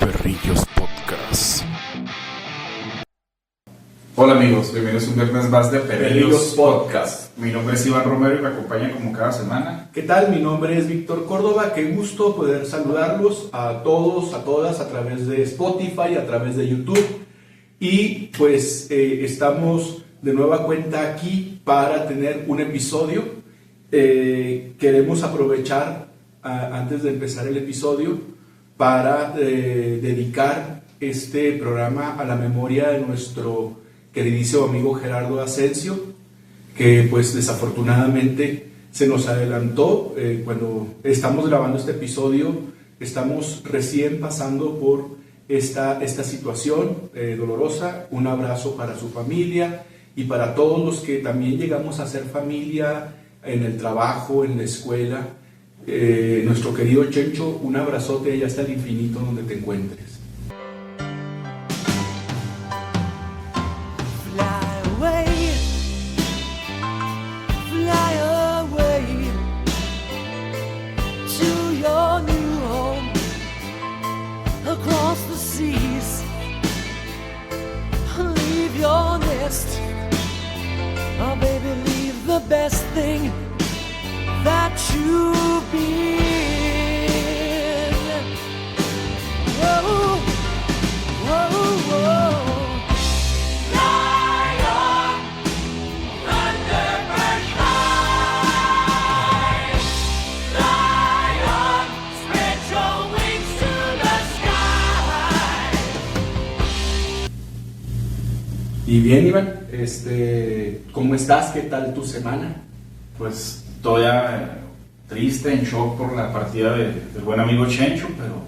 Perrillos Podcast. Hola amigos, bienvenidos un viernes más de Perrillos Podcast. Mi nombre es Iván Romero y me acompaña como cada semana. ¿Qué tal? Mi nombre es Víctor Córdoba. Qué gusto poder saludarlos a todos, a todas a través de Spotify, a través de YouTube. Y pues estamos de nueva cuenta aquí para tener un episodio. Queremos aprovechar antes de empezar el episodio para dedicar este programa a la memoria de nuestro queridísimo amigo Gerardo Asensio, que pues desafortunadamente se nos adelantó. Cuando estamos grabando este episodio, estamos recién pasando por esta situación dolorosa. Un abrazo para su familia y para todos los que también llegamos a ser familia en el trabajo, en la escuela. Nuestro querido Chencho, un abrazote allá hasta el infinito donde te encuentres. Oh baby, leave the best thing that you've been. Whoa, whoa, whoa. Lion, thunderbird high. Lion, spread your wings to the sky. Y bien, Iván, ¿cómo estás? ¿Qué tal tu semana? Pues todavía triste, en shock por la partida del buen amigo Chencho, pero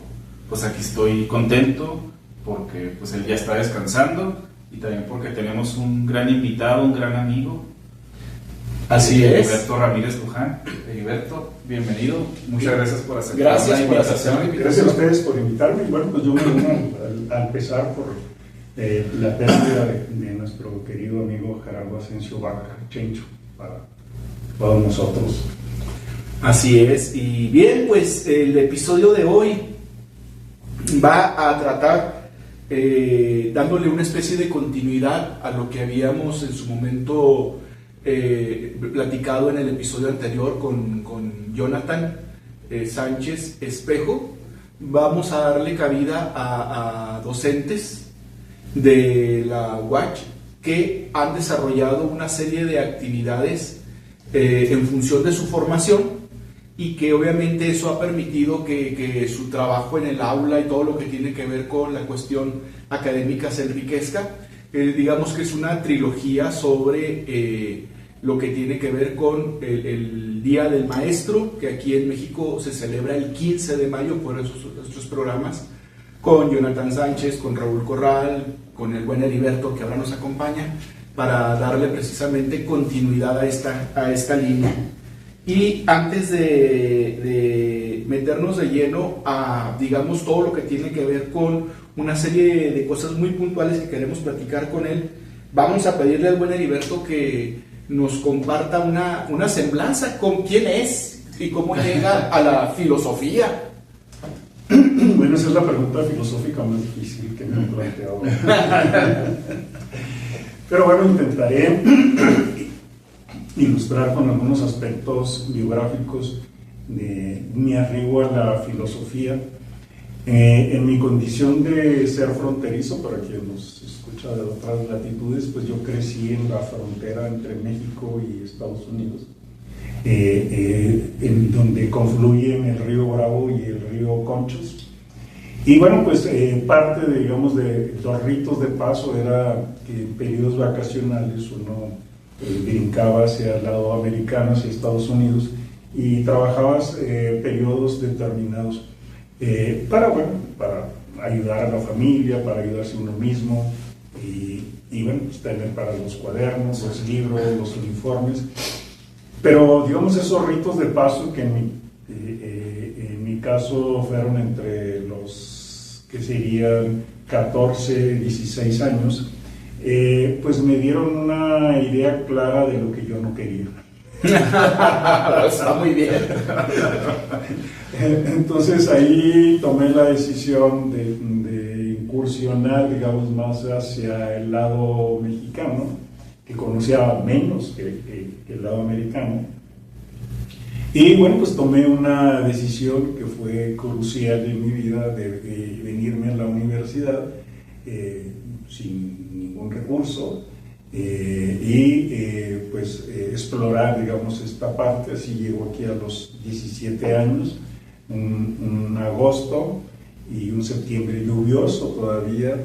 pues aquí estoy contento porque pues él ya está descansando y también porque tenemos un gran invitado, un gran amigo. Así es. Heriberto Ramírez Luján. Heriberto, bienvenido. Muchas gracias por aceptar Gracias la por invitación. Gracias a ustedes por invitarme. Y bueno, pues yo me uno al empezar por la pérdida de nuestro querido amigo Gerardo Asensio Vaca, Chencho, para todos nosotros. Así es. Y bien, pues el episodio de hoy va a tratar dándole una especie de continuidad a lo que habíamos en su momento platicado en el episodio anterior con Jonathan Sánchez Espejo. Vamos a darle cabida a docentes de la UACH que han desarrollado una serie de actividades en función de su formación y que obviamente eso ha permitido que su trabajo en el aula y todo lo que tiene que ver con la cuestión académica se enriquezca. Digamos que es una trilogía sobre lo que tiene que ver con el Día del Maestro, que aquí en México se celebra el 15 de mayo por estos programas, con Jonathan Sánchez, con Raúl Corral, con el buen Heriberto que ahora nos acompaña, para darle precisamente continuidad a esta línea. Y antes de meternos de lleno a, digamos, todo lo que tiene que ver con una serie de cosas muy puntuales que queremos platicar con él, vamos a pedirle al buen Heriberto que nos comparta una semblanza con quién es y cómo llega a la filosofía. Bueno, esa es la pregunta filosófica más difícil que me han planteado. Pero bueno, intentaré ilustrar con algunos aspectos biográficos de mi arribo a la filosofía. En mi condición de ser fronterizo, para quien nos escucha de otras latitudes, pues yo crecí en la frontera entre México y Estados Unidos, en donde confluyen el río Bravo y el río Conchos. Y bueno, pues parte de, digamos, de los ritos de paso era que en periodos vacacionales uno brincaba hacia el lado americano, hacia Estados Unidos, y trabajabas periodos determinados para ayudar a la familia, para ayudarse a uno mismo, y bueno, pues tener para los cuadernos, los libros, los uniformes. Pero digamos esos ritos de paso que en mi caso fueron entre los que serían 14, 16 años, pues me dieron una idea clara de lo que yo no quería. Está muy bien. Entonces ahí tomé la decisión de incursionar, digamos, más hacia el lado mexicano, que conocía menos que el lado americano. Y bueno, pues tomé una decisión que fue crucial en mi vida de venirme a la universidad sin ningún recurso pues explorar, digamos, esta parte. Así llego aquí a los 17 años, un agosto y un septiembre lluvioso todavía.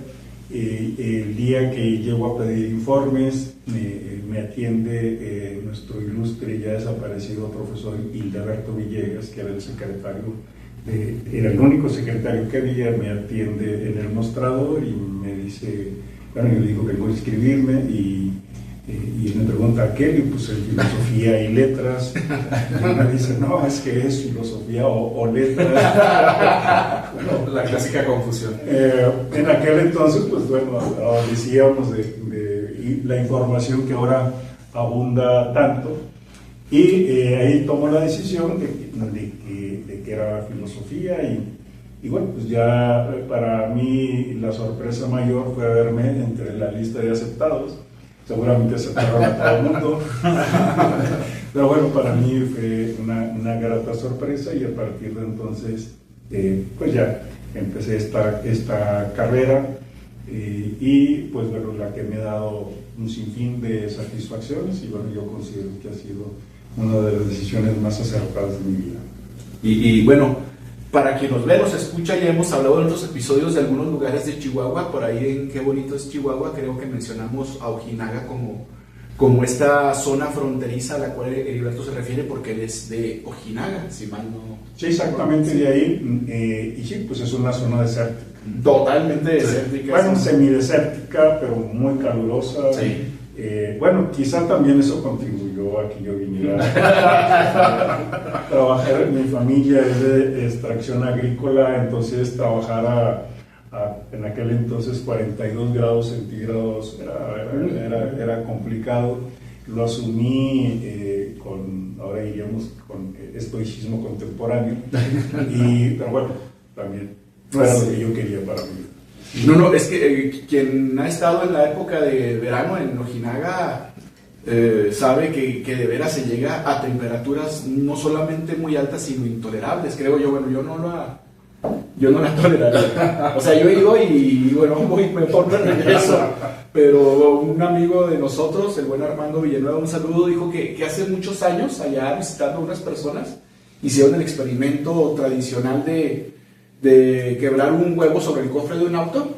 El día que llego a pedir informes, me atiende nuestro ilustre ya desaparecido profesor Hildeberto Villegas, que era el secretario, era el único secretario que había. Me atiende en el mostrador y me dice, bueno, yo le digo que vengo a inscribirme y me pregunta ¿qué? Y pues filosofía y letras. Y me dice, no, es que es filosofía o letras. Bueno, la clásica confusión. En aquel entonces, pues bueno, decíamos de la información que ahora abunda tanto, y ahí tomó la decisión de que era filosofía. Y bueno, pues ya para mí la sorpresa mayor fue verme entre la lista de aceptados. Seguramente aceptaron a todo el mundo, pero bueno, para mí fue una grata sorpresa, y a partir de entonces pues ya empecé esta carrera, y pues bueno, la que me ha dado un sinfín de satisfacciones, y bueno, yo considero que ha sido una de las decisiones más acertadas de mi vida. Y bueno, para quien nos ve, nos escucha, ya hemos hablado en otros episodios de algunos lugares de Chihuahua. Por ahí en Qué Bonito es Chihuahua, creo que mencionamos a Ojinaga como esta zona fronteriza a la cual Heriberto se refiere, porque él es de Ojinaga, si mal no... Sí, exactamente, de ahí, y sí, pues es una zona desértica. Totalmente desértica. Bueno, semidesértica, pero muy calurosa. Sí. Bueno, quizá también eso contribuyó a que yo viniera a trabajar. Mi familia es de extracción agrícola, entonces trabajar en aquel entonces 42 grados centígrados era complicado. Lo asumí ahora diríamos, con estoicismo contemporáneo, pero bueno, también no era lo que yo quería para mí. No, es que quien ha estado en la época de verano en Ojinaga sabe que de veras se llega a temperaturas no solamente muy altas, sino intolerables, creo yo. Bueno, yo no la toleraría. O sea, yo he ido y bueno, me porto en regreso. Pero un amigo de nosotros, el buen Armando Villanueva, un saludo, dijo que hace muchos años, allá visitando a unas personas, hicieron el experimento tradicional de quebrar un huevo sobre el cofre de un auto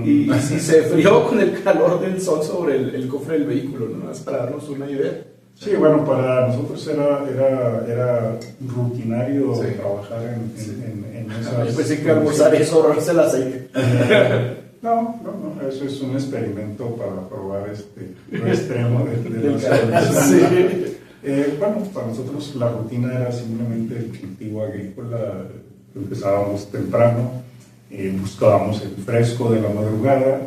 y se frió con el calor del sol sobre el cofre del vehículo, ¿no? Es para darnos una idea. Sí, bueno, para nosotros era rutinario trabajar en esas... Yo pensé que almorzar eso, ahorrarse el aceite. No, eso es un experimento para probar lo extremo de las condiciones. Bueno, para nosotros la rutina era simplemente el cultivo agrícola. Empezábamos temprano, buscábamos el fresco de la madrugada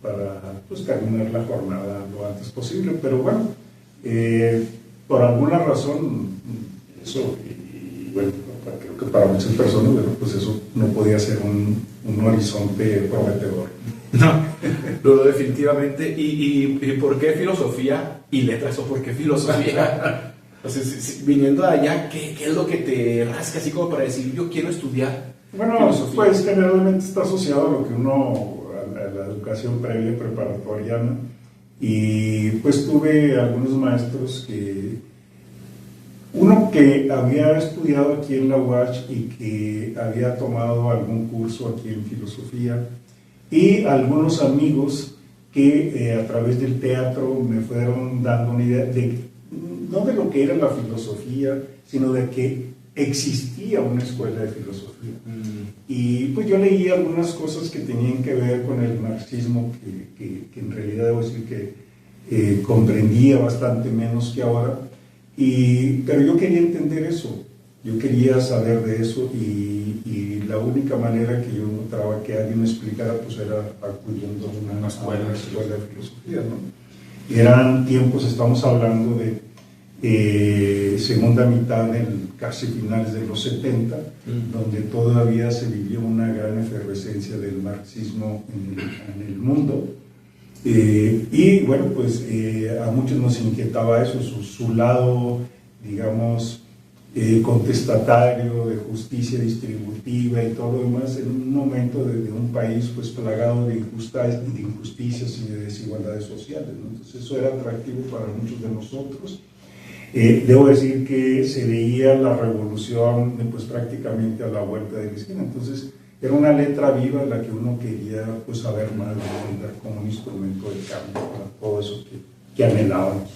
para pues, terminar la jornada lo antes posible, pero bueno, por alguna razón eso, y bueno, creo que para muchas personas, bueno, pues eso no podía ser un horizonte prometedor. No, definitivamente. ¿Y por qué filosofía y letras, o por qué filosofía? O sea, viniendo de allá, ¿qué es lo que te rasca así como para decir, yo quiero estudiar filosofía? Pues generalmente está asociado a lo que a la educación previa preparatoriana, y pues tuve algunos maestros uno que había estudiado aquí en la UACH y que había tomado algún curso aquí en filosofía, y algunos amigos que a través del teatro me fueron dando una idea no de lo que era la filosofía, sino de que existía una escuela de filosofía. Y pues yo leí algunas cosas que tenían que ver con el marxismo, que en realidad debo decir que comprendía bastante menos que ahora, pero yo quería entender eso, yo quería saber de eso, y la única manera que yo encontraba que alguien me explicara pues era acudiendo a una escuela de filosofía, ¿no? Y eran tiempos, estamos hablando de segunda mitad, casi finales de los 70, donde todavía se vivía una gran efervescencia del marxismo en el mundo. Y bueno, pues a muchos nos inquietaba eso, su lado, digamos, contestatario de justicia distributiva y todo lo demás, en un momento de un país pues plagado de injusticias y de desigualdades sociales, ¿no? Entonces eso era atractivo para muchos de nosotros. Debo decir que se veía la revolución pues prácticamente a la vuelta de la esquina, entonces era una letra viva en la que uno quería pues saber más, entender como un instrumento de cambio para todo eso que anhelábamos.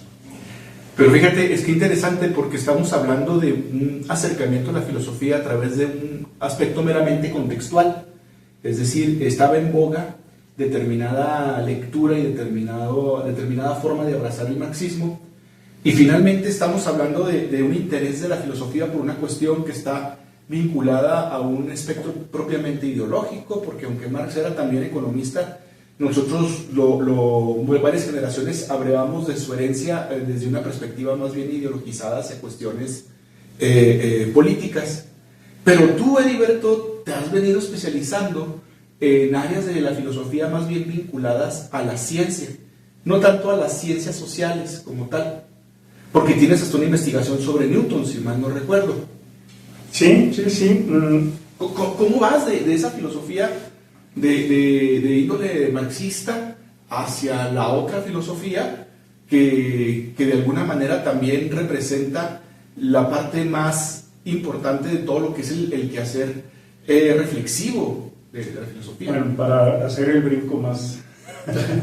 Pero fíjate, es que interesante porque estamos hablando de un acercamiento a la filosofía a través de un aspecto meramente contextual. Es decir, estaba en boga determinada lectura y determinada forma de abrazar el marxismo. Y finalmente estamos hablando de un interés de la filosofía por una cuestión que está vinculada a un espectro propiamente ideológico, porque aunque Marx era también economista, nosotros varias generaciones abrevamos de su herencia desde una perspectiva más bien ideologizada hacia cuestiones políticas. Pero tú, Heriberto, te has venido especializando en áreas de la filosofía más bien vinculadas a la ciencia, no tanto a las ciencias sociales como tal, porque tienes hasta una investigación sobre Newton, si mal no recuerdo. Sí. ¿Cómo vas de esa filosofía de índole marxista hacia la otra filosofía que de alguna manera también representa la parte más importante de todo lo que es el quehacer reflexivo de la filosofía? Bueno, para hacer el brinco más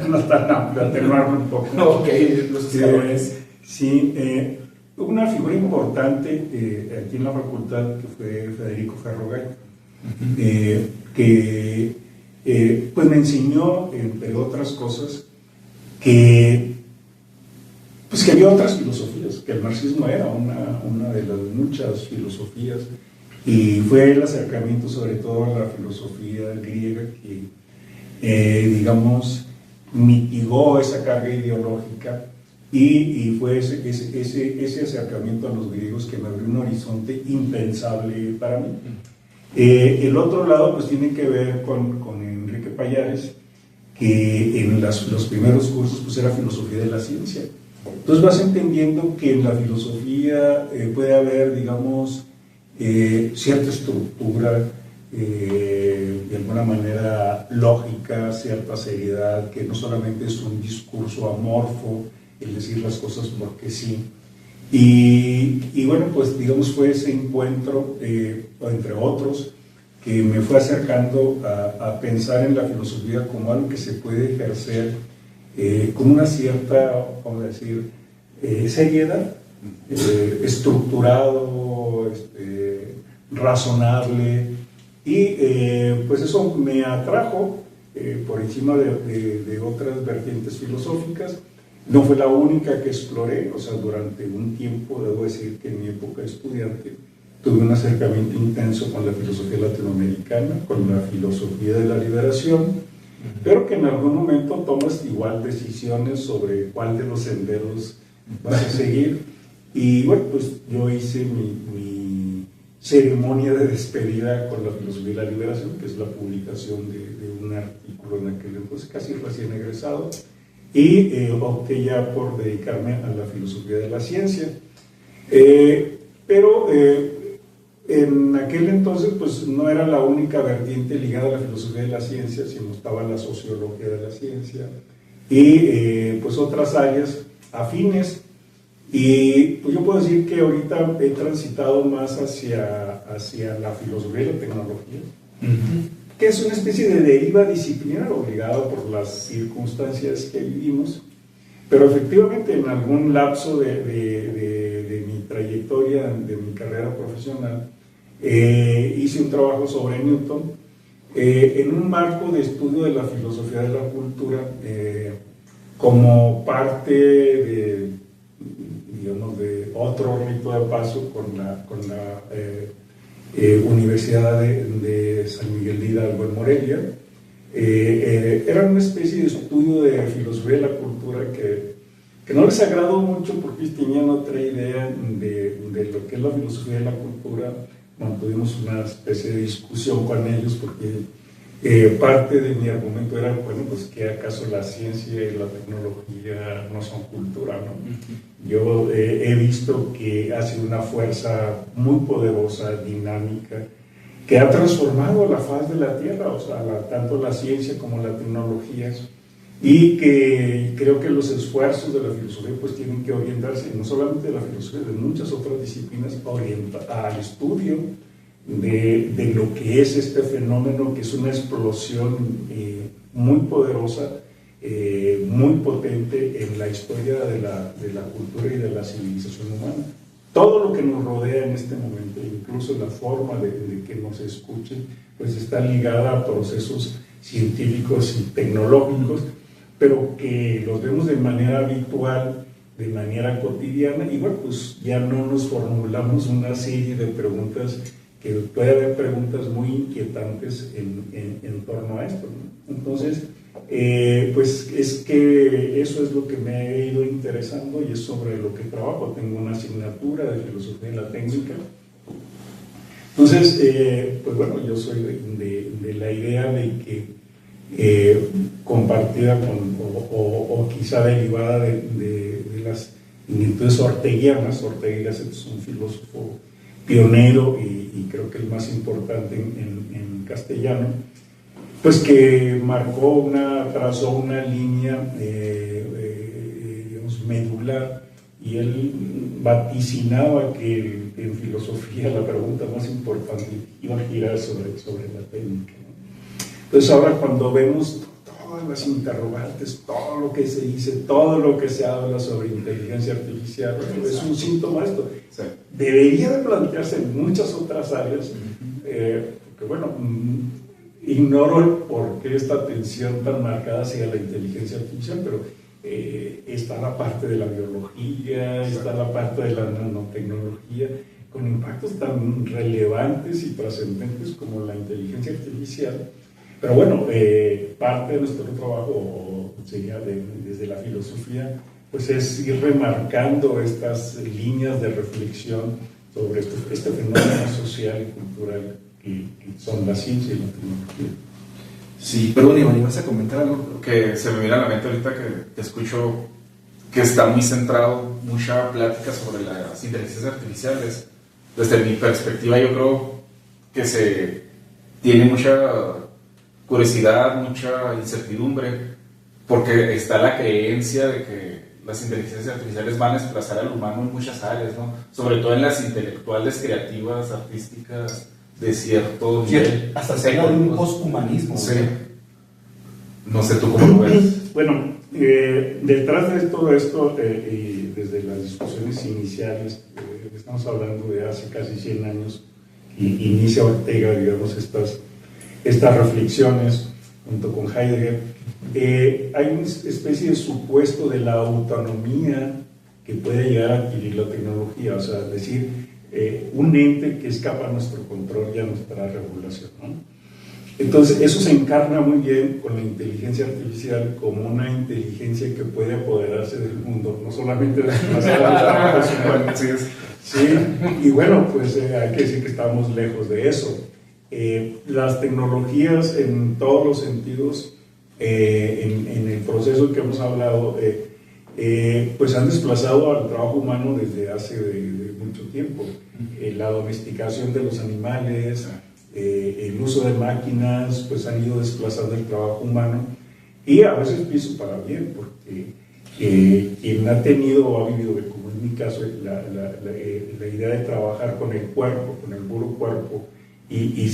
no tan amplio, atenuarlo un poco. Ok, los escalones. Sí, una figura importante aquí en la facultad que fue Federico Ferrogay, que pues me enseñó, entre otras cosas, que había otras filosofías, que el marxismo era una de las muchas filosofías, y fue el acercamiento sobre todo a la filosofía griega que, digamos, mitigó esa carga ideológica, y fue ese acercamiento a los griegos que me abrió un horizonte impensable para mí. El otro lado pues tiene que ver con Enrique Pallares, que en los primeros cursos pues era filosofía de la ciencia. Entonces vas entendiendo que en la filosofía puede haber, digamos, cierta estructura, de alguna manera lógica, cierta seriedad, que no solamente es un discurso amorfo, el decir las cosas porque sí. Y bueno, pues digamos fue ese encuentro, entre otros, que me fue acercando a pensar en la filosofía como algo que se puede ejercer con una cierta, vamos a decir, seriedad, estructurado, razonable, y pues eso me atrajo por encima de otras vertientes filosóficas. No fue la única que exploré, o sea, durante un tiempo, debo decir que en mi época de estudiante, tuve un acercamiento intenso con la filosofía latinoamericana, con la filosofía de la liberación, pero que en algún momento tomas igual decisiones sobre cuál de los senderos vas a seguir. Y bueno, pues yo hice mi ceremonia de despedida con la filosofía de la liberación, que es la publicación de un artículo en aquel entonces, casi recién egresado, y opté ya por dedicarme a la filosofía de la ciencia. Pero en aquel entonces pues no era la única vertiente ligada a la filosofía de la ciencia, sino estaba la sociología de la ciencia y pues otras áreas afines. Y pues yo puedo decir que ahorita he transitado más hacia la filosofía y la tecnología, que es una especie de deriva disciplinar obligada por las circunstancias que vivimos, pero efectivamente en algún lapso de mi trayectoria, de mi carrera profesional, hice un trabajo sobre Newton en un marco de estudio de la filosofía de la cultura como parte de, digamos, de otro rito de paso con la Universidad de San Miguel de Hidalgo en Morelia. Era una especie de estudio de filosofía de la cultura que que no les agradó mucho porque ellos tenían otra idea de lo que es la filosofía de la cultura. Mantuvimos una especie de discusión con ellos porque parte de mi argumento era, bueno, pues que acaso la ciencia y la tecnología no son cultura, ¿no? Yo he visto que ha sido una fuerza muy poderosa, dinámica, que ha transformado la faz de la Tierra, o sea, tanto la ciencia como la tecnología, y que creo que los esfuerzos de la filosofía pues tienen que orientarse, no solamente de la filosofía, de muchas otras disciplinas, al estudio de lo que es este fenómeno, que es una explosión muy poderosa, muy potente en la historia de la cultura y de la civilización humana. Todo lo que nos rodea en este momento, incluso la forma de que nos escuchen, pues está ligada a procesos científicos y tecnológicos, pero que los vemos de manera habitual, de manera cotidiana, y bueno, pues ya no nos formulamos una serie de preguntas, que puede haber preguntas muy inquietantes en torno a esto, ¿no? Entonces, pues es que eso es lo que me ha ido interesando y es sobre lo que trabajo. Tengo una asignatura de filosofía de la técnica. Entonces, pues bueno, yo soy de la idea de que compartida o quizá derivada de las inquietudes orteguianas. Ortega es un filósofo pionero y creo que el más importante en castellano, pues que trazó una línea digamos, medular, y él vaticinaba que en filosofía la pregunta más importante iba a girar sobre la técnica, ¿no? Entonces ahora cuando vemos todas las interrogantes, todo lo que se dice, todo lo que se habla sobre inteligencia artificial, es un síntoma de esto. Sí. Debería de plantearse en muchas otras áreas, porque bueno, ignoro por qué esta atención tan marcada hacia la inteligencia artificial, pero está la parte de la biología, está la parte de la nanotecnología, con impactos tan relevantes y trascendentes como la inteligencia artificial. Pero bueno, parte de nuestro trabajo sería desde la filosofía, pues es ir remarcando estas líneas de reflexión sobre este fenómeno social y cultural que son la ciencia y la tecnología. Sí, perdón, Iván, ¿ibas a comentar algo? Que se me viene a la mente ahorita que te escucho, que está muy centrado, mucha plática sobre las inteligencias artificiales. Desde mi perspectiva, yo creo que se tiene mucha curiosidad, mucha incertidumbre, porque está la creencia de que las inteligencias artificiales van a desplazar al humano en muchas áreas, ¿no? Sobre todo en las intelectuales, creativas, artísticas, de cierto nivel. Hasta se habla de un posthumanismo. Sí. No sé tú cómo lo ves. Bueno, detrás de todo esto, y desde las discusiones iniciales, estamos hablando de hace casi 100 años, y inicia Ortega, digamos, estas reflexiones junto con Heidegger. Hay una especie de supuesto de la autonomía que puede llegar a adquirir la tecnología, o sea, es decir, un ente que escapa a nuestro control y a nuestra regulación, ¿no? Entonces, eso se encarna muy bien con la inteligencia artificial como una inteligencia que puede apoderarse del mundo, no solamente de las sí, y bueno, pues hay que decir que estamos lejos de eso. Las tecnologías en todos los sentidos, en el proceso que hemos hablado, pues han desplazado al trabajo humano desde hace de mucho tiempo. La domesticación de los animales, el uso de máquinas, pues han ido desplazando el trabajo humano, y a veces pienso para bien, porque quien ha tenido o ha vivido, como en mi caso, la idea de trabajar con el cuerpo, con el puro cuerpo, y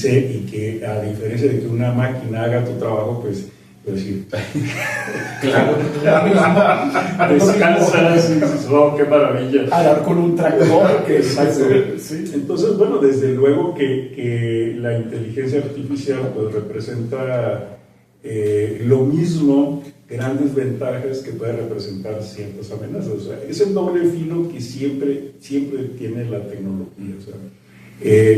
que a diferencia de que una máquina haga tu trabajo, pues decir, Claro. descansas y dices, oh, qué maravilla. Hablar con un tractor. Sí. Entonces, bueno, desde luego que la inteligencia artificial pues representa lo mismo, grandes ventajas que puede representar ciertas amenazas. O sea, es el doble filo que siempre tiene la tecnología. O sea,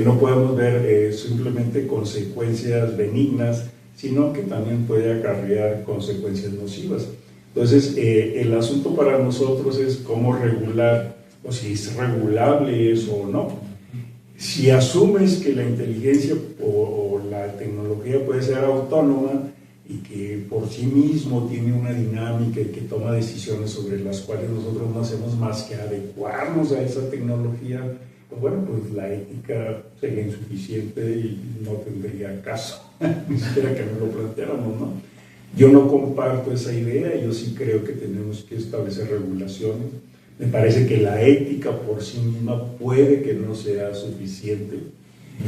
no podemos ver simplemente consecuencias benignas, sino que también puede acarrear consecuencias nocivas. Entonces, el asunto para nosotros es cómo regular, o si es regulable eso o no. Si asumes que la inteligencia o la tecnología puede ser autónoma y que por sí mismo tiene una dinámica y que toma decisiones sobre las cuales nosotros no hacemos más que adecuarnos a esa tecnología, pues bueno, pues la ética sería insuficiente y no tendría caso, ni siquiera que nos lo planteáramos, ¿no? Yo no comparto esa idea, yo sí creo que tenemos que establecer regulaciones. Me parece que la ética por sí misma puede que no sea suficiente,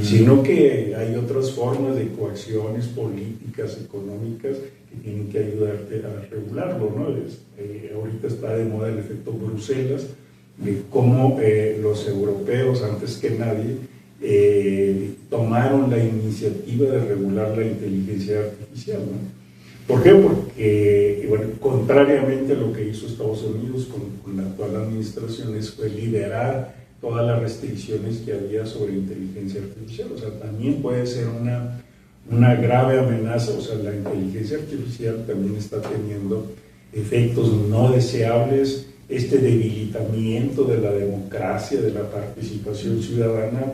sino que hay otras formas de coacciones políticas, económicas, que tienen que ayudarte a regularlo, ¿no? Ahorita está de moda el efecto Bruselas, de cómo los europeos, antes que nadie, tomaron la iniciativa de regular la inteligencia artificial, ¿no? ¿Por qué? Porque, bueno, contrariamente a lo que hizo Estados Unidos con la actual administración, fue liberar todas las restricciones que había sobre inteligencia artificial. O sea, también puede ser una grave amenaza. O sea, la inteligencia artificial también está teniendo efectos no deseables, este debilitamiento de la democracia, de la participación ciudadana.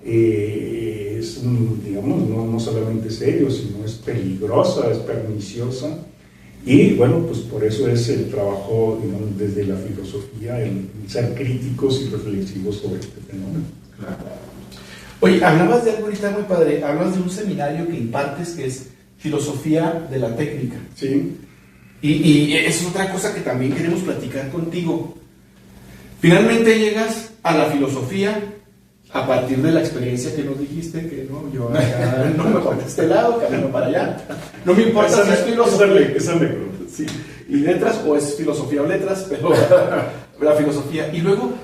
Es, digamos, no solamente serio, sino es peligrosa, es perniciosa, y bueno, pues por eso es el trabajo, digamos, desde la filosofía, el ser críticos y reflexivos sobre este fenómeno. Claro. Oye, hablabas de algo ahorita muy padre, hablas de un seminario que impartes que es Filosofía de la Técnica. Sí. Y es otra cosa que también queremos platicar contigo. Finalmente llegas a la filosofía a partir de la experiencia que nos dijiste, que no, yo acá no me voy de este lado, camino para allá. No me importa si es filosofía. Esa anécdota. Sí, y letras, o es filosofía o letras, pero la filosofía. Y luego,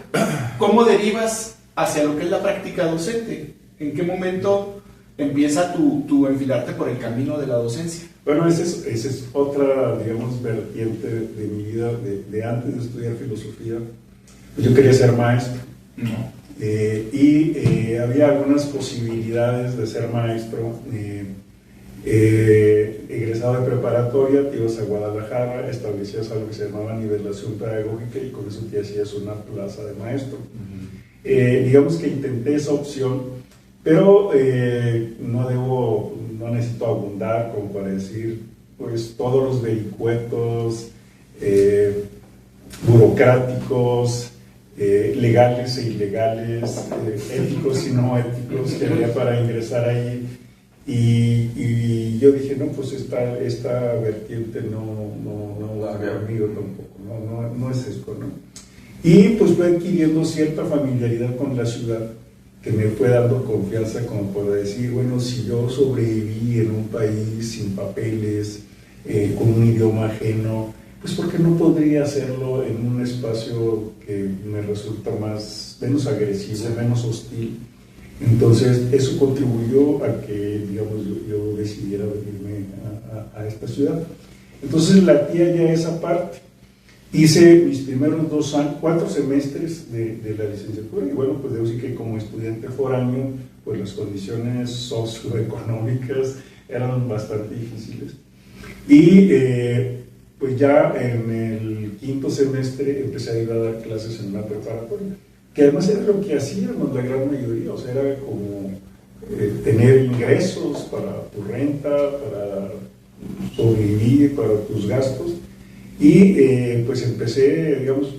¿cómo derivas hacia lo que es la práctica docente? ¿En qué momento empieza tu enfilarte por el camino de la docencia? Bueno, esa es otra, digamos, vertiente de mi vida, de antes de estudiar filosofía. Yo quería ser maestro. No. Había algunas posibilidades de ser maestro. Egresado de preparatoria, te ibas a Guadalajara, establecías algo que se llamaba nivelación pedagógica y con eso te hacías una plaza de maestro. Digamos que intenté esa opción, pero no necesito abundar como para decir pues todos los vericuetos burocráticos, legales e ilegales, éticos y no éticos que había para ingresar ahí, y yo dije, no, pues esta vertiente no va conmigo tampoco, no es esto, ¿no? Y pues fue adquiriendo cierta familiaridad con la ciudad que me fue dando confianza como para decir, bueno, si yo sobreviví en un país sin papeles, con un idioma ajeno, pues porque no podría hacerlo en un espacio que me resulta menos agresivo, menos hostil. Entonces eso contribuyó a que, digamos, yo decidiera venirme a esta ciudad. Entonces latía ya esa parte. Hice mis primeros 4 semestres de la licenciatura y bueno, pues debo decir que como estudiante foráneo, pues las condiciones socioeconómicas eran bastante difíciles. Y pues ya en el 5º semestre empecé a ir a dar clases en una preparatoria, que además era lo que hacíamos la gran mayoría, o sea, era como tener ingresos para tu renta, para sobrevivir, para tus gastos. Y pues empecé, digamos,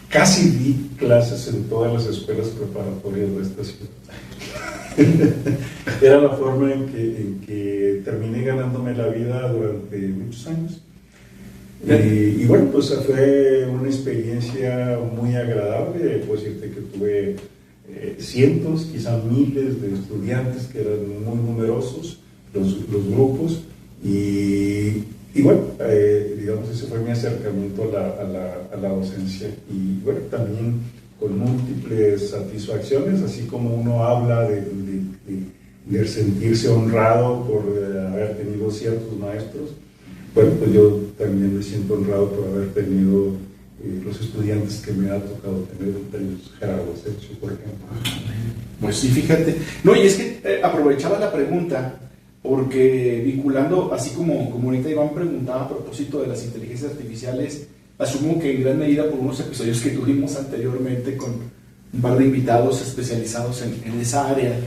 casi di clases en todas las escuelas preparatorias de esta ciudad. Era la forma en que terminé ganándome la vida durante muchos años. Y bueno, pues fue una experiencia muy agradable. Puedo decirte que tuve cientos, quizá miles de estudiantes que eran muy numerosos, los grupos, y bueno, digamos, ese fue mi acercamiento a la docencia. Y bueno, también con múltiples satisfacciones, así como uno habla de sentirse honrado por haber tenido ciertos maestros. Bueno, pues yo también me siento honrado por haber tenido los estudiantes que me ha tocado tener, entre ellos Gerardo Asensio, por ejemplo. Pues sí, fíjate. No, y es que aprovechaba la pregunta porque vinculando, así como ahorita Iván preguntaba a propósito de las inteligencias artificiales, asumo que en gran medida por unos episodios que tuvimos anteriormente con un par de invitados especializados en esa área.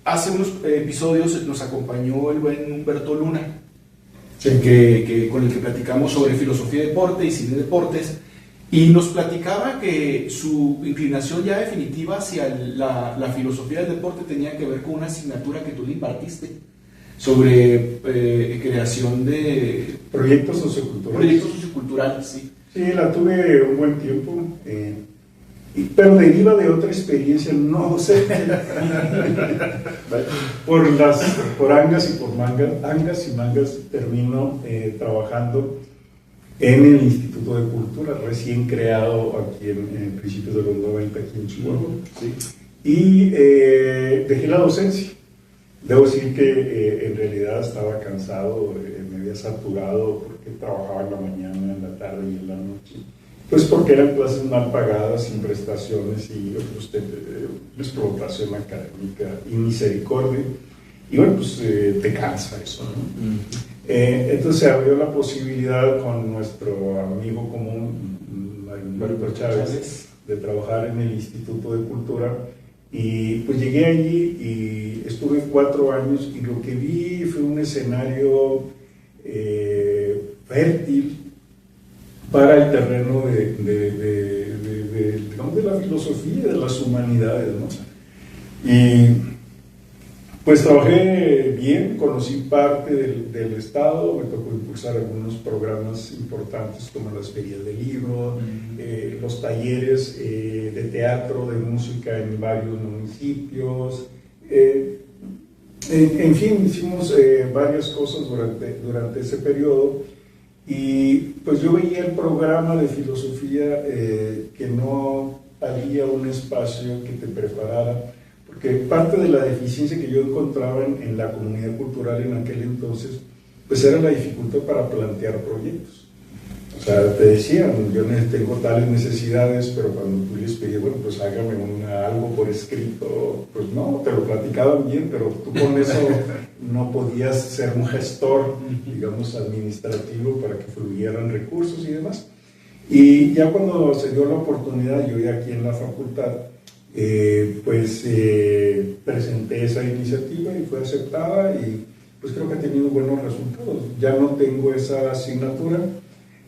Hace unos episodios nos acompañó el buen Humberto Luna, Sí. con el que platicamos sobre filosofía de deporte y cine deportes, y nos platicaba que su inclinación ya definitiva hacia la filosofía del deporte tenía que ver con una asignatura que tú le impartiste sobre creación de Proyectos socioculturales. sí. Sí, la tuve un buen tiempo, pero deriva de otra experiencia no docente. por angas y mangas termino trabajando en el Instituto de Cultura, recién creado aquí en principios de los 90 aquí en Chihuahua. Sí. Y dejé la docencia. Debo decir que en realidad estaba cansado, me había saturado porque trabajaba en la mañana, en la tarde y en la noche. Pues porque eran clases mal pagadas, sin prestaciones y explotación académica y misericordia. Y bueno, pues te cansa eso, ¿no? Entonces se abrió la posibilidad con nuestro amigo común, Humberto Chávez, de trabajar en el Instituto de Cultura. Y pues llegué allí y estuve 4 años y lo que vi fue un escenario fértil para el terreno digamos, de la filosofía, de las humanidades, ¿no? Y pues trabajé bien, conocí parte del Estado, me tocó impulsar algunos programas importantes como las ferias del libro, los talleres de teatro, de música en varios municipios, en fin, hicimos varias cosas durante ese periodo. Y pues yo veía el programa de filosofía que no había un espacio que te preparara, porque parte de la deficiencia que yo encontraba en la comunidad cultural en aquel entonces, pues era la dificultad para plantear proyectos. O sea, te decían, yo tengo tales necesidades, pero cuando tú les pedías, bueno, pues hágame algo por escrito, pues no, te lo platicaban bien, pero tú con eso no podías ser un gestor, digamos, administrativo para que fluyeran recursos y demás. Y ya cuando se dio la oportunidad, yo ya aquí en la facultad, presenté esa iniciativa y fue aceptada y pues creo que ha tenido buenos resultados. Ya no tengo esa asignatura,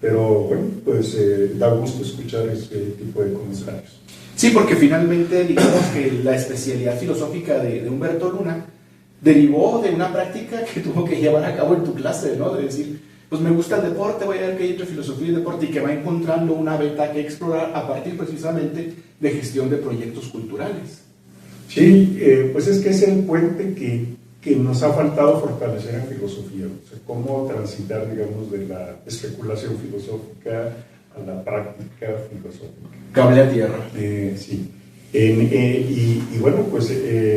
pero bueno, pues da gusto escuchar ese tipo de comentarios. Sí, porque finalmente digamos que la especialidad filosófica de Humberto Luna derivó de una práctica que tuvo que llevar a cabo en tu clase, ¿no? De decir, pues me gusta el deporte, voy a ver qué hay entre filosofía y deporte, y que va encontrando una beta que explorar a partir precisamente de gestión de proyectos culturales. Sí, pues es que es el puente que nos ha faltado fortalecer en filosofía, o sea, cómo transitar, digamos, de la especulación filosófica a la práctica filosófica. Cable a tierra. Sí. Y bueno, pues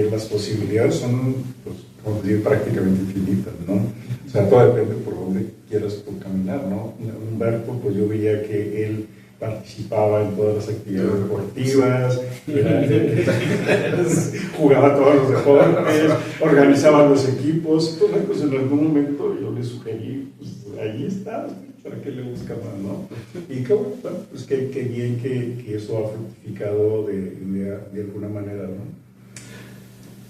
las posibilidades son, pues, vamos a decir, prácticamente infinitas, ¿no? O sea, todo depende por dónde quieras tú caminar, ¿no? Humberto, pues yo veía que él participaba en todas las actividades deportivas, jugaba todos los deportes, organizaba los equipos. Entonces, pues en algún momento yo le sugerí, pues ahí está, ¿para qué le busca más, no? Y qué bueno, pues qué bien que eso ha fructificado de alguna manera, ¿no?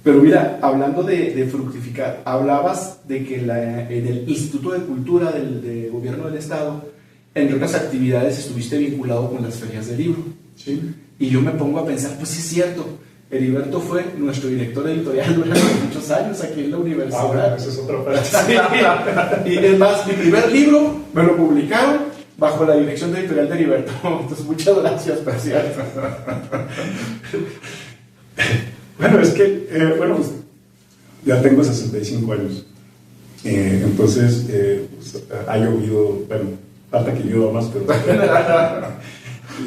Pero mira, hablando de fructificar, hablabas de que en el Instituto de Cultura del Gobierno del Estado, entre otras actividades, estuviste vinculado con las ferias del libro. Sí. Y yo me pongo a pensar, pues sí es cierto, Heriberto fue nuestro director editorial durante muchos años aquí en la universidad. Bueno, esa es otra parte. Sí. Y es más, mi primer libro me lo publicaron bajo la dirección de editorial de Heriberto. Entonces, muchas gracias, Parcial. Bueno, es que, pues, ya tengo 65 años. Entonces, pues, ha llovido, bueno, falta que llueva más, pero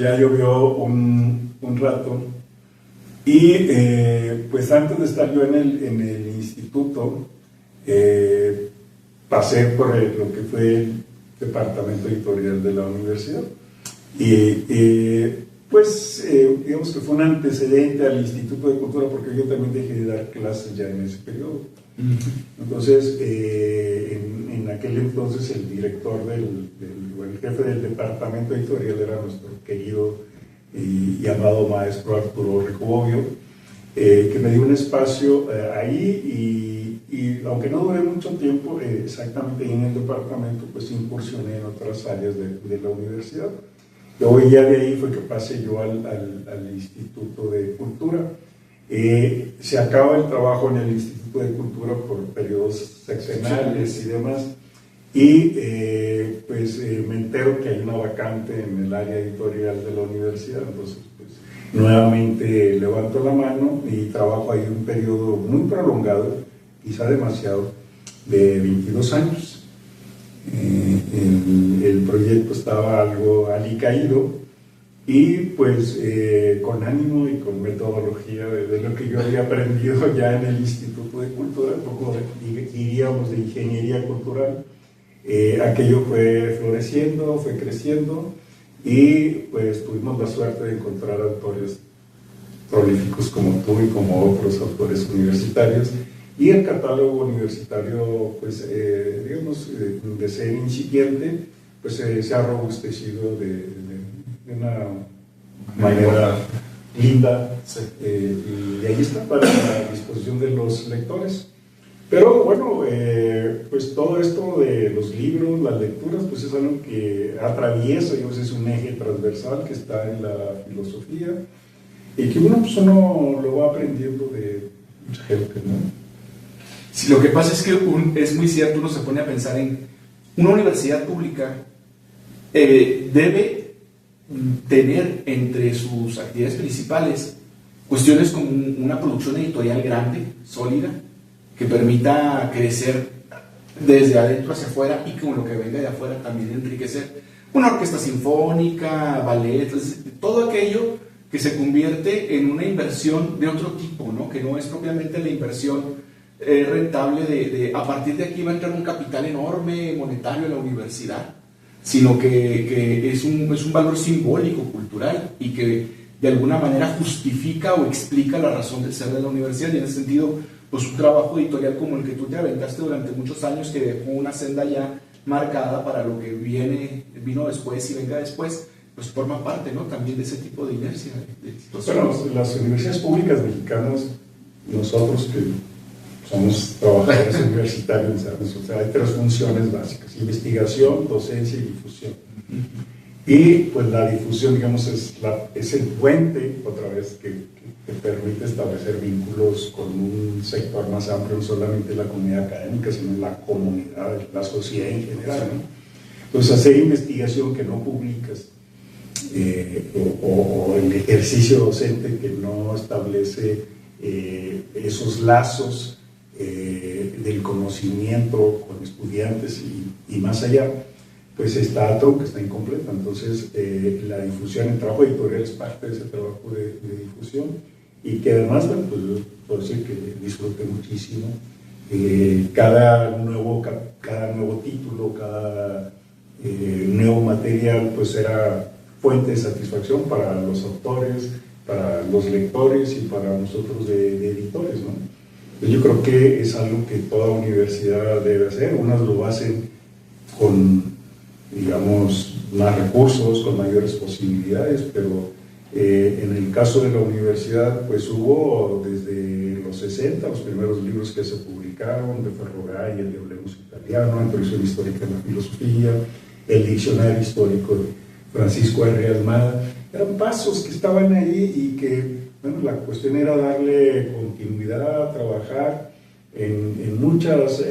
ya llovió un rato. Y pues antes de estar yo en el instituto, pasé por lo que fue el departamento editorial de la universidad. Y Pues digamos que fue un antecedente al Instituto de Cultura porque yo también dejé de dar clases ya en ese periodo. Entonces, en aquel entonces el director o el jefe del departamento editorial era nuestro querido y amado maestro Arturo Recobobio, que me dio un espacio ahí y aunque no duré mucho tiempo exactamente ahí en el departamento, pues incursioné en otras áreas de la universidad. Luego ya de ahí fue que pasé yo al Instituto de Cultura. Se acaba el trabajo en el Instituto de Cultura por periodos sexenales y demás, y pues me entero que hay una vacante en el área editorial de la universidad, entonces pues nuevamente levanto la mano y trabajo ahí un periodo muy prolongado, quizá demasiado, de 22 años. El proyecto estaba algo alicaído y pues con ánimo y con metodología de lo que yo había aprendido ya en el Instituto de Cultura, un poco diríamos de ingeniería cultural, aquello fue floreciendo, fue creciendo y pues tuvimos la suerte de encontrar autores prolíficos como tú y como otros autores universitarios. Y el catálogo universitario, pues, digamos, de ser incipiente, pues se ha robustecido de una manera linda, y ahí está para la disposición de los lectores. Pero bueno, pues todo esto de los libros, las lecturas, pues es algo que atraviesa, digamos, es un eje transversal que está en la filosofía y que pues uno lo va aprendiendo de mucha gente, ¿no? Sí, lo que pasa es que es muy cierto, uno se pone a pensar en una universidad pública debe tener entre sus actividades principales cuestiones como una producción editorial grande, sólida, que permita crecer desde adentro hacia afuera y con lo que venga de afuera también enriquecer una orquesta sinfónica, ballet, todo aquello que se convierte en una inversión de otro tipo, ¿no? Que no es propiamente la inversión rentable de a partir de aquí va a entrar un capital enorme monetario en la universidad, sino que es un valor simbólico, cultural, y que de alguna manera justifica o explica la razón de ser de la universidad. Y en ese sentido, pues un trabajo editorial como el que tú te aventaste durante muchos años, que dejó una senda ya marcada para lo que vino después y venga después, pues forma parte, ¿no?, también de ese tipo de inercia, de situaciones. Bueno, las universidades públicas mexicanas, nosotros que somos trabajadores universitarios, ¿sabes? O sea, hay tres funciones básicas: investigación, docencia y difusión. Y pues la difusión, digamos, es el puente, otra vez, que permite establecer vínculos con un sector más amplio, no solamente la comunidad académica, sino la comunidad, la sociedad en general, ¿no? Entonces, hacer investigación que no publicas, o el ejercicio docente que no establece esos lazos del conocimiento con estudiantes y más allá, pues está atro, que está incompleta. Entonces la difusión, el trabajo editorial es parte de ese trabajo de difusión, y que además, bueno, pues puedo decir que disfruté muchísimo cada nuevo título, cada nuevo material, pues era fuente de satisfacción para los autores, para los lectores y para nosotros de editores, ¿no? Yo creo que es algo que toda universidad debe hacer. Unas lo hacen con, digamos, más recursos, con mayores posibilidades, pero en el caso de la universidad, pues hubo desde los 60 los primeros libros que se publicaron, de Ferrogay, el de Hablemos Italiano, Introducción Histórica en la Filosofía, el Diccionario Histórico de Francisco R. Almada. Eran pasos que estaban ahí y que, bueno, la cuestión era darle continuidad, trabajar en muchas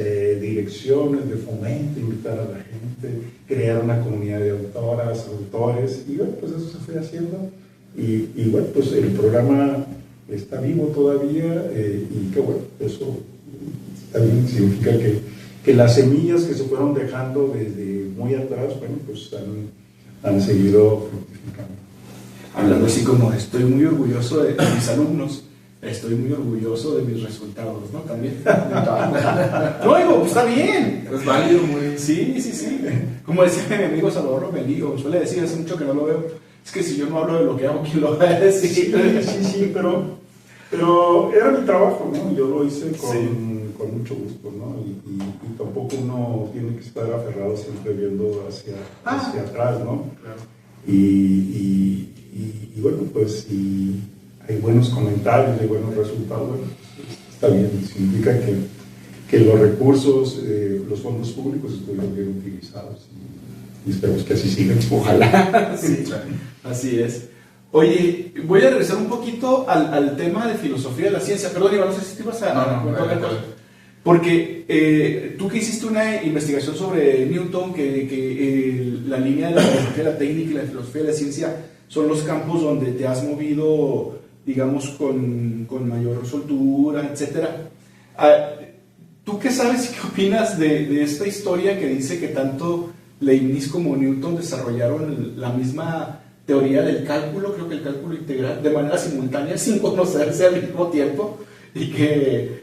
direcciones de fomento, invitar a la gente, crear una comunidad de autoras, autores, y bueno, pues eso se fue haciendo, y bueno, pues el programa está vivo todavía, y que bueno, eso también significa que las semillas que se fueron dejando desde muy atrás, bueno, pues han seguido fructificando. Hablando así como, estoy muy orgulloso de mis alumnos, estoy muy orgulloso de mis resultados, ¿no? También. No, digo, pues está bien. Es válido, muy. Sí. Como decía mi amigo Salvador Romelí, suele decir, hace mucho que no lo veo, es que si yo no hablo de lo que hago, ¿quién lo va a decir? Sí, pero era mi trabajo, ¿no? Yo lo hice con mucho gusto, ¿no? Y tampoco uno tiene que estar aferrado siempre viendo hacia atrás, ¿no? Claro. Y bueno, pues si hay buenos comentarios, hay buenos resultados, bueno, está bien, significa que los recursos, los fondos públicos estuvieron bien utilizados y esperemos que así sigan. Ojalá. Sí, así es. Oye, voy a regresar un poquito al tema de filosofía de la ciencia. Perdón, Iván, no sé si te ibas a... No. Porque tú que hiciste una investigación sobre Newton, la línea de la filosofía de la técnica y la filosofía de la ciencia son los campos donde te has movido, digamos, con mayor soltura, etc. ¿Tú qué sabes y qué opinas de esta historia que dice que tanto Leibniz como Newton desarrollaron la misma teoría del cálculo, creo que el cálculo integral, de manera simultánea, sin conocerse al mismo tiempo, y que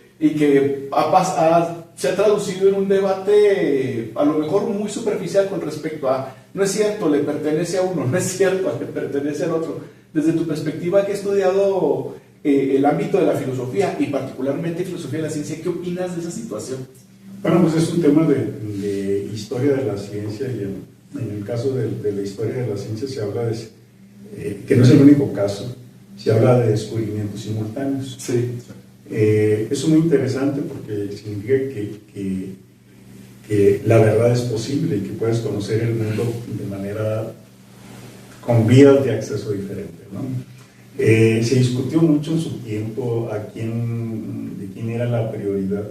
se ha traducido en un debate a lo mejor muy superficial con respecto a, no es cierto, le pertenece a uno, no es cierto, le pertenece al otro? Desde tu perspectiva, que he estudiado el ámbito de la filosofía y particularmente filosofía de la ciencia, ¿qué opinas de esa situación? Bueno, pues es un tema de historia de la ciencia y en el caso de la historia de la ciencia se habla de, que no es el único caso, se habla de descubrimientos simultáneos. Sí. Es muy interesante porque significa que la verdad es posible y que puedes conocer el mundo de manera, con vías de acceso diferentes, ¿no? Se discutió mucho en su tiempo de quién era la prioridad.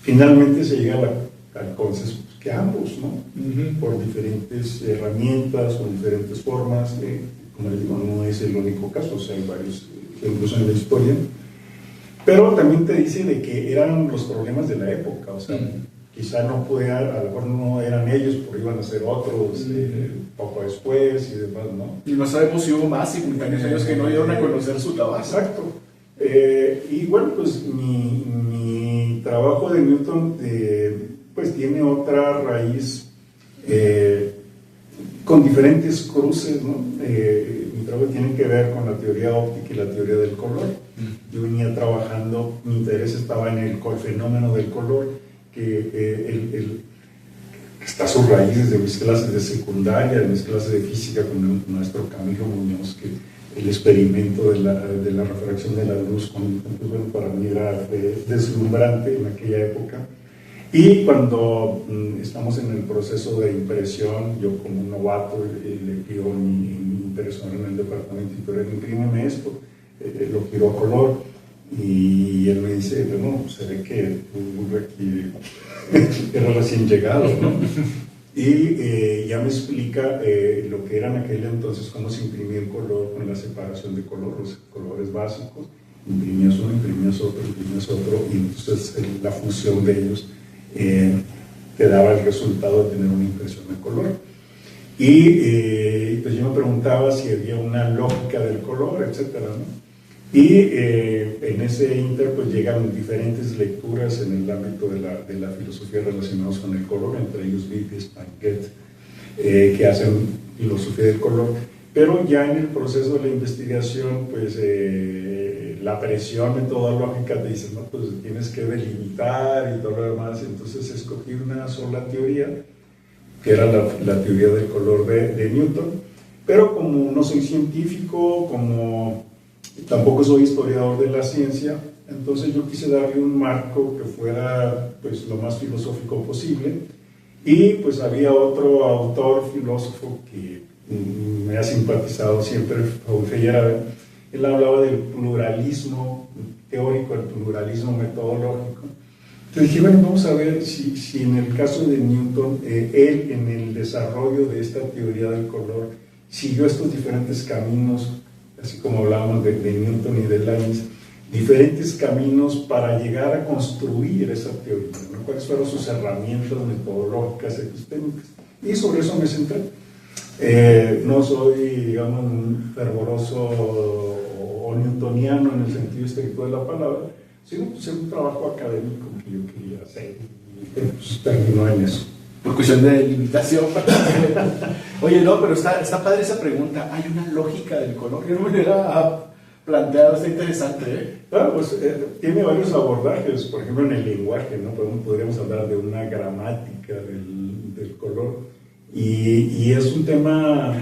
Finalmente se llega al consenso que ambos, ¿no? Por diferentes herramientas, con diferentes formas, como les digo, no es el único caso, o sea, hay varios ejemplos en la historia, pero también te dice de que eran los problemas de la época, o sea, quizá no podía, a lo mejor no eran ellos, pero iban a ser otros poco después y demás, ¿no? Y no sabemos si hubo más simultáneos que no dieron a conocer su trabajo. Exacto. Y bueno, pues mi trabajo de Newton pues tiene otra raíz con diferentes cruces, ¿no? Mi trabajo tiene que ver con la teoría óptica y la teoría del color. Yo venía trabajando, mi interés estaba en el fenómeno del color, que está a sus raíces de mis clases de secundaria, de mis clases de física con el maestro Camilo Muñoz, que el experimento de la refracción de la luz, pues bueno, para mí era deslumbrante en aquella época. Y cuando estamos en el proceso de impresión, yo como un novato le pido mi impresora en el departamento editorial, imprímeme esto, lo quiero a color, y él me dice, bueno, se ve que tú aquí era recién llegado, ¿no? Y ya me explica lo que era en aquel entonces, cómo se imprimía el color con la separación de color, los colores básicos, imprimías uno, imprimías otro, y entonces la fusión de ellos te daba el resultado de tener una impresión de color. Y pues yo me preguntaba si había una lógica del color, etcétera, ¿no? Y en ese inter pues llegan diferentes lecturas en el ámbito de la filosofía relacionadas con el color, entre ellos Wittgenstein, Goethe, que hacen filosofía del color, pero ya en el proceso de la investigación pues la presión metodológica te dice, no, pues tienes que delimitar y todo lo demás, entonces escogí una sola teoría, que era la teoría del color de Newton, pero como no soy científico, como tampoco soy historiador de la ciencia, entonces yo quise darle un marco que fuera pues lo más filosófico posible, y pues había otro autor, filósofo que me ha simpatizado siempre, Paul Feyerabend. Él hablaba del pluralismo teórico, el pluralismo metodológico. Entonces dije, bueno, vamos a ver si en el caso de Newton, él en el desarrollo de esta teoría del color siguió estos diferentes caminos, así como hablábamos de Newton y de Leibniz, diferentes caminos para llegar a construir esa teoría, ¿no? ¿Cuáles fueron sus herramientas metodológicas, epistémicas? Y sobre eso me centré. No soy, digamos, un fervoroso o newtoniano en el sentido estricto de la palabra, sino pues un trabajo académico que yo quería hacer, y pues terminó en eso. por cuestión de limitación. Oye, no, pero está padre esa pregunta. ¿Hay una lógica del color? ¿Qué manera planteada? Está interesante, ¿eh? Claro, pues tiene varios abordajes, por ejemplo en el lenguaje, ¿no? Podríamos hablar de una gramática del color, y es un tema,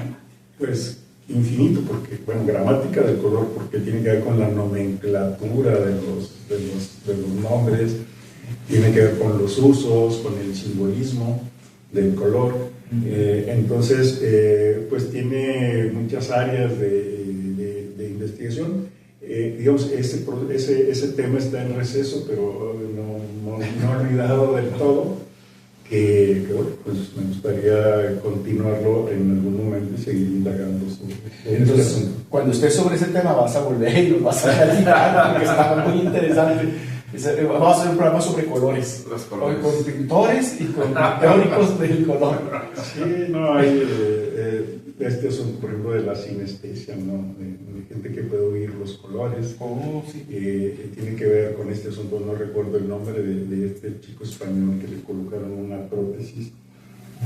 pues, infinito, porque, bueno, gramática del color, porque tiene que ver con la nomenclatura de los nombres, tiene que ver con los usos, con el simbolismo del color. Entonces, pues tiene muchas áreas de investigación. Digamos, ese tema está en receso, pero no olvidado del todo, que bueno, pues me gustaría continuarlo en algún momento y seguir indagando sobre Entonces, este asunto. cuando estés sobre ese tema vas a volver y nos vas a platicar, porque está muy interesante. Vamos a hacer un programa sobre colores, Los colores. con pintores y con teóricos del color. Sí, no, hay este asunto, por ejemplo, de la sinestesia, ¿no? De gente que puede oír los colores. Sí. Tiene que ver con este asunto, no recuerdo el nombre de este chico español que le colocaron una prótesis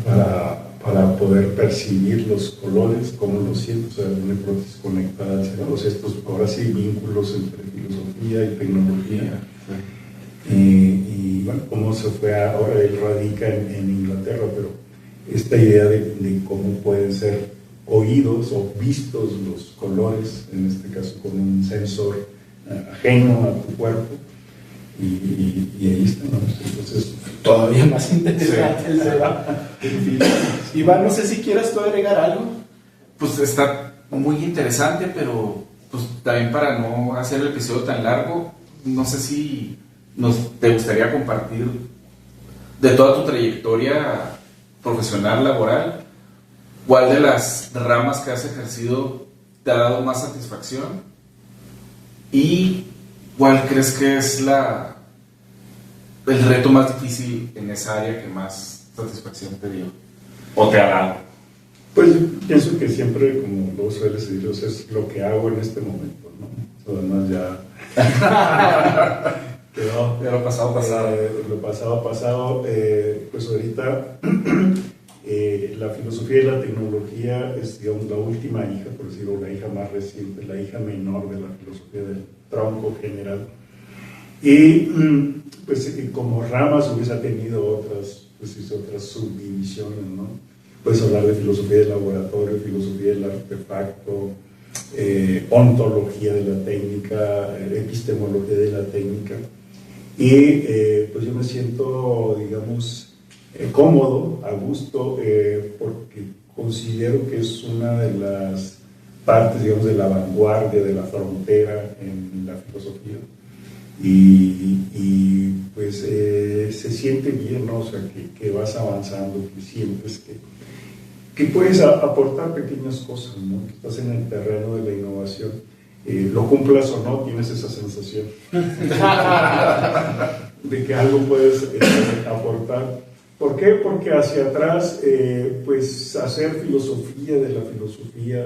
para poder percibir los colores, cómo los siente, o sea, una prótesis conectada al cerebro. O sea, estos, ahora sí, vínculos entre filosofía y tecnología. Y bueno, cómo se fue ahora él radica en Inglaterra, pero esta idea de cómo pueden ser oídos o vistos los colores, en este caso con un sensor ajeno a tu cuerpo, y ahí está, ¿no? Entonces, Todavía más interesante el debate. Iván, no sé si quieras tú agregar algo. Pues está muy interesante, pero pues también para no hacer el episodio tan largo, no sé si te gustaría compartir de toda tu trayectoria profesional, laboral, ¿cuál de las ramas que has ejercido te ha dado más satisfacción? ¿Y cuál crees que es el reto más difícil en esa área que más satisfacción te dio o te ha dado? pues pienso que siempre, como luego sueles decir, es lo que hago en este momento, ¿no? Además ya quedó. Ya lo pasado. Lo pasado, pues ahorita la filosofía y la tecnología es, digamos, la última hija, por decirlo, la hija más reciente, la hija menor de la filosofía del tronco general. Y pues como ramas hubiese tenido otras subdivisiones, ¿no? Puedes hablar de filosofía del laboratorio, filosofía del artefacto, ontología de la técnica, epistemología de la técnica. Y pues yo me siento, digamos, cómodo, a gusto, porque considero que es una de las partes, digamos, de la vanguardia, de la frontera en la filosofía. Y pues se siente bien, ¿no? O sea, que vas avanzando, que sientes que puedes aportar pequeñas cosas, ¿no? Que estás en el terreno de la innovación. Lo cumplas o no, tienes esa sensación de que algo puedes aportar. ¿Por qué? Porque hacia atrás, pues hacer filosofía de la filosofía,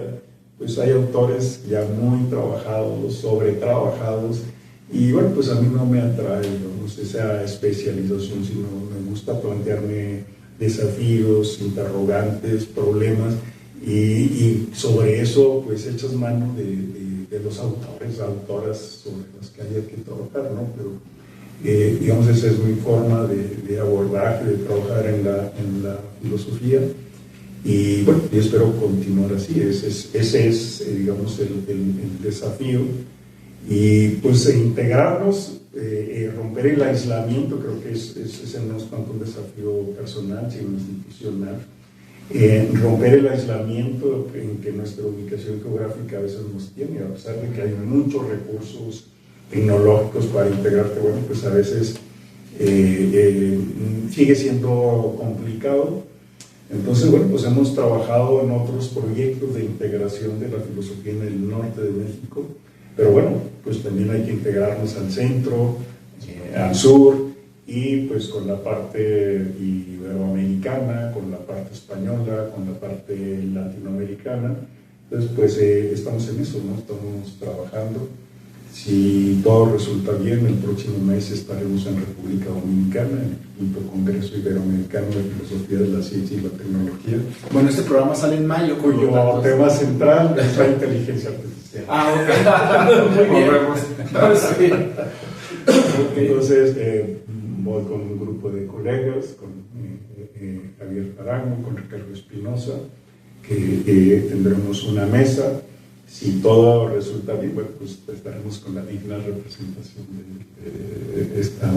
pues hay autores ya muy trabajados, sobretrabajados, y bueno, pues a mí no me atrae, ¿no? Esa especialización, sino me gusta plantearme desafíos, interrogantes, problemas, y sobre eso pues echas mano de los autores, autoras sobre las que haya que trabajar, ¿no? Pero digamos, esa es mi forma de abordaje, de trabajar en la filosofía, y bueno, yo espero continuar así. Ese es digamos, el desafío, y pues integrarnos, romper el aislamiento. Creo que ese no es tanto un desafío personal, sino institucional. Romper el aislamiento en que nuestra ubicación geográfica a veces nos tiene, a pesar de que hay muchos recursos tecnológicos para integrarte, bueno, pues a veces sigue siendo complicado. Entonces, bueno, pues hemos trabajado en otros proyectos de integración de la filosofía en el norte de México, pero bueno, pues también hay que integrarnos al centro, al sur, y pues con la parte iberoamericana, con la parte española, con la parte latinoamericana. Entonces, pues estamos en eso, ¿no? Estamos trabajando. Si todo resulta bien, el próximo mes estaremos en República Dominicana, en el quinto Congreso Iberoamericano de Filosofía de la Ciencia y la Tecnología, Bueno, este programa sale en mayo. por lo cuyo tanto- tema central es la inteligencia artificial. Ok. Muy bien. Volvemos. Sí. Ok. Entonces, voy con un grupo de colegas, con Javier Arango, con Ricardo Espinosa, que tendremos una mesa. Si todo resulta bien, bueno, pues estaremos con la digna representación de esta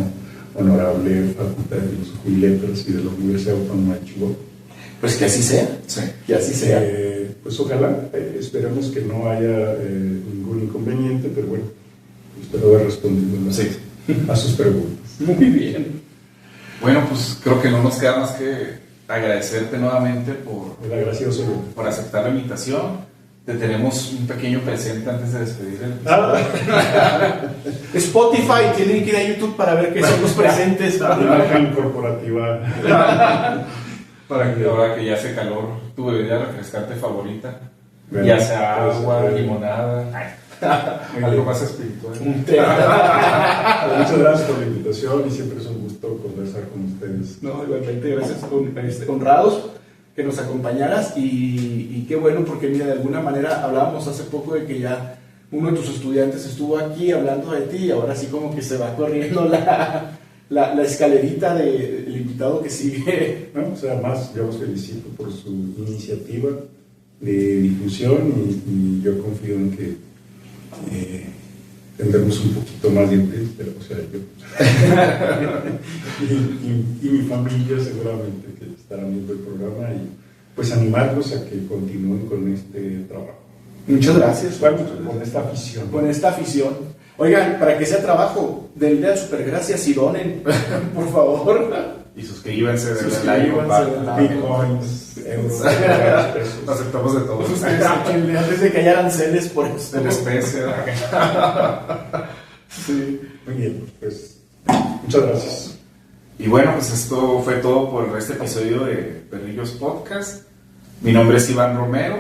honorable Facultad de Filosofía y Letras y de la Universidad Autónoma de Chihuahua. Pues que así sea. Sí. Que así sea. Pues ojalá, esperemos que no haya ningún inconveniente, pero bueno, espero haber respondido Sí. a sus preguntas. Muy bien. Bueno, pues creo que no nos queda más que agradecerte nuevamente El agradecido soy yo. por aceptar la invitación. Te tenemos un pequeño presente antes de despedir el episodio. Spotify, tienen que ir a YouTube para ver que son los presentes. Imagen corporativa. Para que ahora que ya hace calor, tu bebida refrescante favorita, Bueno, ya sea pues, agua, limonada, algo bien. más espiritual. Un té. Muchas gracias por la invitación y siempre es un gusto conversar con ustedes. No, igualmente, gracias. Honrados que nos acompañaras y qué bueno, porque mira, de alguna manera hablábamos hace poco de que ya uno de tus estudiantes estuvo aquí hablando de ti y ahora sí como que se va corriendo la escalerita del invitado que sigue. Bueno, pues además yo los felicito por su iniciativa de difusión y yo confío en que tendremos un poquito más de interés, pero o sea, yo y mi familia seguramente que estarán viendo el programa y pues animarlos a que continúen con este trabajo. Muchas gracias. Bueno, con esta afición. Con esta afición. Oigan, para que sea trabajo, denle al Supergracias y donen, por favor. Y suscríbanse, denle Suscríbanse, like, denle compartan. like. Bitcoins, euros, pesos. Aceptamos de todo. Ustedes échenle antes de que haya aranceles por esto. De la especie. Sí. Muy bien, pues muchas gracias. Y bueno, pues esto fue todo por este episodio de Perrillos Podcast. Mi nombre es Iván Romero.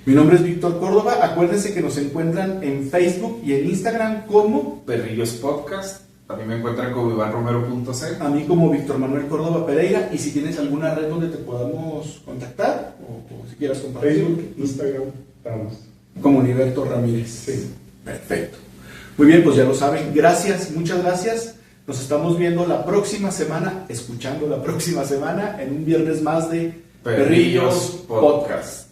Mi nombre es Víctor Córdoba. Acuérdense que nos encuentran en Facebook y en Instagram como Perrillos Podcast. También me encuentran como ivanromero.c. a mí como Víctor Manuel Córdoba Pereira. Y si tienes alguna red donde te podamos contactar o si quieras compartir, Facebook, Instagram, estamos. como Uniberto Ramírez. Sí. Perfecto. Muy bien, pues ya lo saben. Gracias, muchas gracias. Nos estamos viendo la próxima semana, escuchando la próxima semana en un viernes más de Perrillos Podcast.